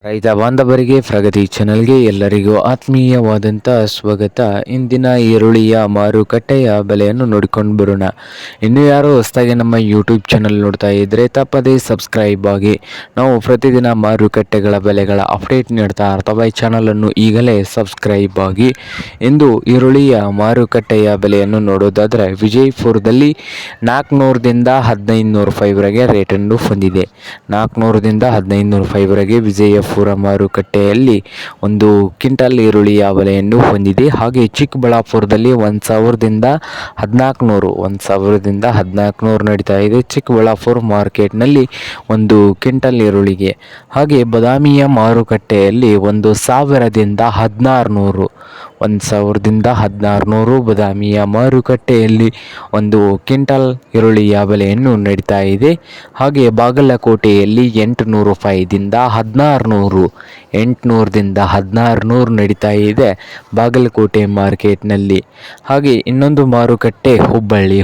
ರೈತ ಬಾಂಧವರಿಗೆ ಪ್ರಗತಿ ಚಾನಲ್ಗೆ ಎಲ್ಲರಿಗೂ ಆತ್ಮೀಯವಾದಂಥ ಸ್ವಾಗತ. ಇಂದಿನ ಈರುಳ್ಳಿಯ ಮಾರುಕಟ್ಟೆಯ ಬೆಲೆಯನ್ನು ನೋಡಿಕೊಂಡು ಬರೋಣ. ಇನ್ನು ಯಾರು ಹೊಸದಾಗಿ ನಮ್ಮ ಯೂಟ್ಯೂಬ್ ಚಾನಲ್ ನೋಡ್ತಾ ಇದ್ದರೆ ತಪ್ಪದೇ ಸಬ್ಸ್ಕ್ರೈಬ್ ಆಗಿ. ನಾವು ಪ್ರತಿದಿನ ಮಾರುಕಟ್ಟೆಗಳ ಬೆಲೆಗಳ ಅಪ್ಡೇಟ್ ನೀಡ್ತಾ ಇರ್ತವೆ. ಈ ಚಾನಲನ್ನು ಈಗಲೇ ಸಬ್ಸ್ಕ್ರೈಬ್ ಆಗಿ. ಇಂದು ಈರುಳ್ಳಿಯ ಮಾರುಕಟ್ಟೆಯ ಬೆಲೆಯನ್ನು ನೋಡೋದಾದರೆ ವಿಜಯಪುರದಲ್ಲಿ 400ದಿಂದ 1500 ರೂಪಾಯಿವರೆಗೆ ರೇಟನ್ನು ಹೊಂದಿದೆ. 400ದಿಂದ 1500 ರೂಪಾಯಿವರೆಗೆ ವಿಜಯಪುರ ಮಾರುಕಟ್ಟೆಯಲ್ಲಿ ಒಂದು ಕ್ವಿಂಟಲ್ ಈರುಳ್ಳಿಯ ಬೆಲೆಯನ್ನು ಹೊಂದಿದೆ. ಹಾಗೆ ಚಿಕ್ಕಬಳ್ಳಾಪುರದಲ್ಲಿ 1400 ನಡೀತಾ ಇದೆ ಚಿಕ್ಕಬಳ್ಳಾಪುರ ಮಾರ್ಕೆಟ್ನಲ್ಲಿ ಒಂದು ಕ್ವಿಂಟಲ್ ಈರುಳ್ಳಿಗೆ. ಹಾಗೆ ಬಾದಾಮಿಯ ಮಾರುಕಟ್ಟೆಯಲ್ಲಿ 1000ದಿಂದ 1600 ಬಾದಾಮಿಯ ಮಾರುಕಟ್ಟೆಯಲ್ಲಿ ಒಂದು ಕ್ವಿಂಟಲ್ ಈರುಳ್ಳಿಯ ಬೆಲೆಯನ್ನು ನಡೀತಾ ಇದೆ. ಹಾಗೆ ಬಾಗಲಕೋಟೆಯಲ್ಲಿ 800 ರೂಪಾಯಿದಿಂದ 1600 ನಡೀತಾ ಇದೆ ಬಾಗಲಕೋಟೆ ಮಾರ್ಕೆಟ್ನಲ್ಲಿ. ಹಾಗೆ ಇನ್ನೊಂದು ಮಾರುಕಟ್ಟೆ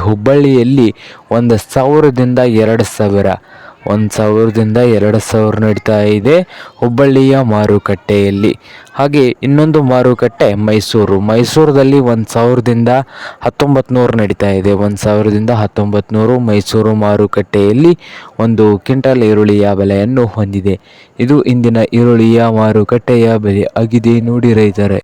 ಹುಬ್ಬಳ್ಳಿಯಲ್ಲಿ 1000ದಿಂದ 2000 ನಡೀತಾ ಇದೆ ಹುಬ್ಬಳ್ಳಿಯ ಮಾರುಕಟ್ಟೆಯಲ್ಲಿ. ಹಾಗೆ ಇನ್ನೊಂದು ಮಾರುಕಟ್ಟೆ ಮೈಸೂರಲ್ಲಿ 1000ದಿಂದ 1900 ನಡೀತಾ ಇದೆ. 1000ದಿಂದ 1900 ಮೈಸೂರು ಮಾರುಕಟ್ಟೆಯಲ್ಲಿ ಒಂದು ಕ್ವಿಂಟಲ್ ಈರುಳ್ಳಿಯ ಬೆಲೆಯನ್ನು ಹೊಂದಿದೆ. ಇದು ಇಂದಿನ ಈರುಳ್ಳಿಯ ಮಾರುಕಟ್ಟೆಯ ಬೆಲೆ ಆಗಿದೆ ನೋಡಿ ರೈತರೇ.